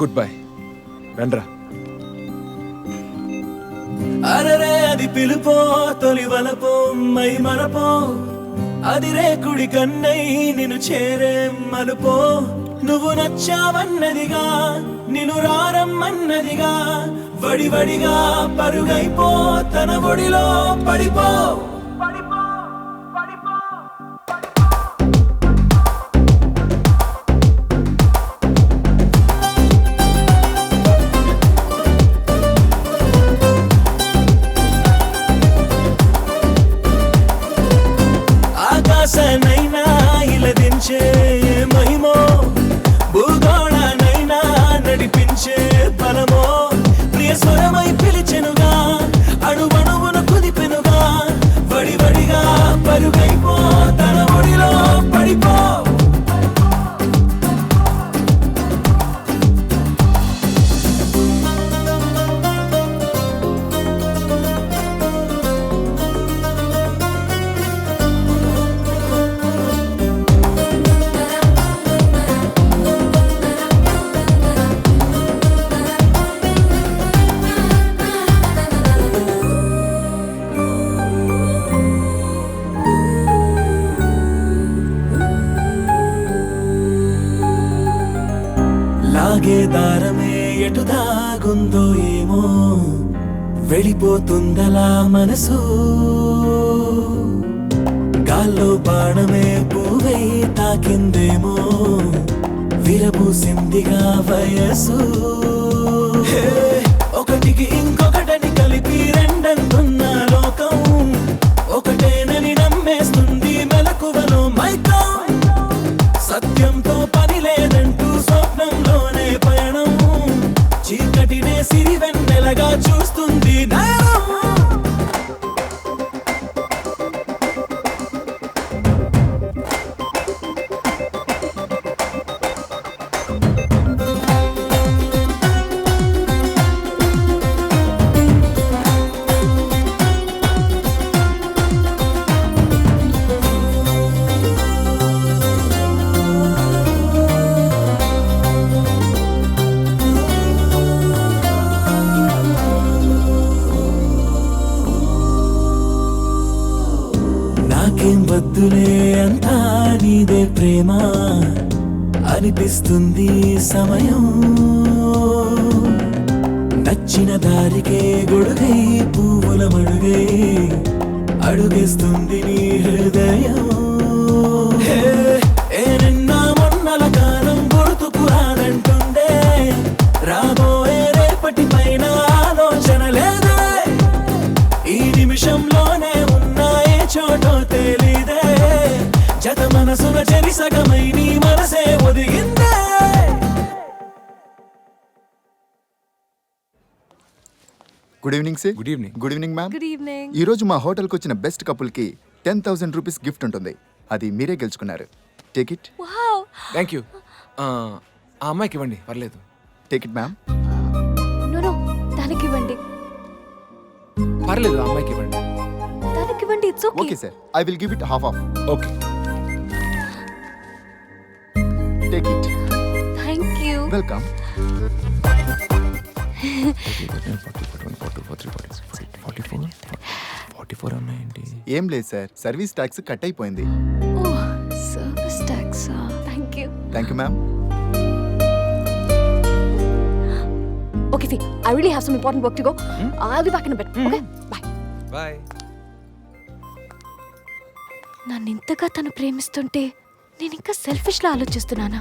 Good bye, రండ్రా. అరరే అది పిలుపో తొలి వలపో మై మరపో అది రేకుడి కన్నై నిన్ను చేరే మలుపో నువ్వు నచ్చావన్నదిగా నిన్ను రారమ్మన్నదిగా వడివడిగా పరుగైపో తన ఒడిలో పడిపో ఆకాశనైనా ఇలదించే మహిమో భూగోళనైనా నడిపించే బలమో ప్రియ స్వరమై పిలిచెనుగా అణువణువును కుదిపెనుగా వడివడిగా పరుగైపో తన ఒడిలో పడిపో లాగే దారమే ఎటు దాగుందో ఏమో వెళ్ళిపోతుందలా మనసు గాల్లో బాణమే పువ్వై తాకిందేమో విరబూసిందిగా వయసు హే, ఒకటికి ఇంకొకటని కలిపి రెండంటున్న లోకం ఒకటేనని నమ్మేస్తుంది మెలకువలో మైకం సత్యంతో పని లేదంటూ స్వప్నంలోనే పయనం చీకటినే సిరివెన్నెలగా చూస్తుంది నయనం నాకేం వద్దులే అంతా నీదే ప్రేమ అనిపిస్తుంది సమయం నచ్చిన దారికే గొడుగై పువ్వుల మడుగై అడుగేస్తుంది నీ హృదయం హే, ఏ నిన్న మొన్నల కాలం గుర్తుకు రానంటుండే రాబోయే రేపటి పైన ఆలోచన లేదే ఈ నిమిషంలోనే ఉన్నాయే చోటో తెలీదే జత మనసుల చెరి సగమై నీ మనసే ఒదిగిందే good evening sir. Good evening. Good evening ma'am. Good evening. ఈ రోజు మా హోటల్కి వచ్చిన బెస్ట్ కపుల్కి 10,000 రూపీస్ గిఫ్ట్ ఉంటుంది. అది మీరే గెలుచుకున్నారు. Take it. Wow. Thank you. ఆ అమ్మాయికి ఇవ్వండి, పర్లేదు. Take it ma'am. నో తనకి ఇవ్వండి. పర్లేదు, ఆ అమ్మాయికి ఇవ్వండి. తనకి ఇవ్వండి. It's okay. Okay sir, I will give it half off. Okay. Take it. Thank you. Welcome. ఏం లేదు సార్, సర్వీస్ ట్యాక్స్ కట్ అయిపోయింది. Oh service tax. Thank you. Thank you ma'am. Okay see, I really have some important work to go. I'll be back in a bit. Okay? Bye. Bye. నన్ను ఇంతగా తను ప్రేమిస్తుంటే నేను ఇంకా సెల్ఫిష్లా ఆలోచిస్తున్నానా?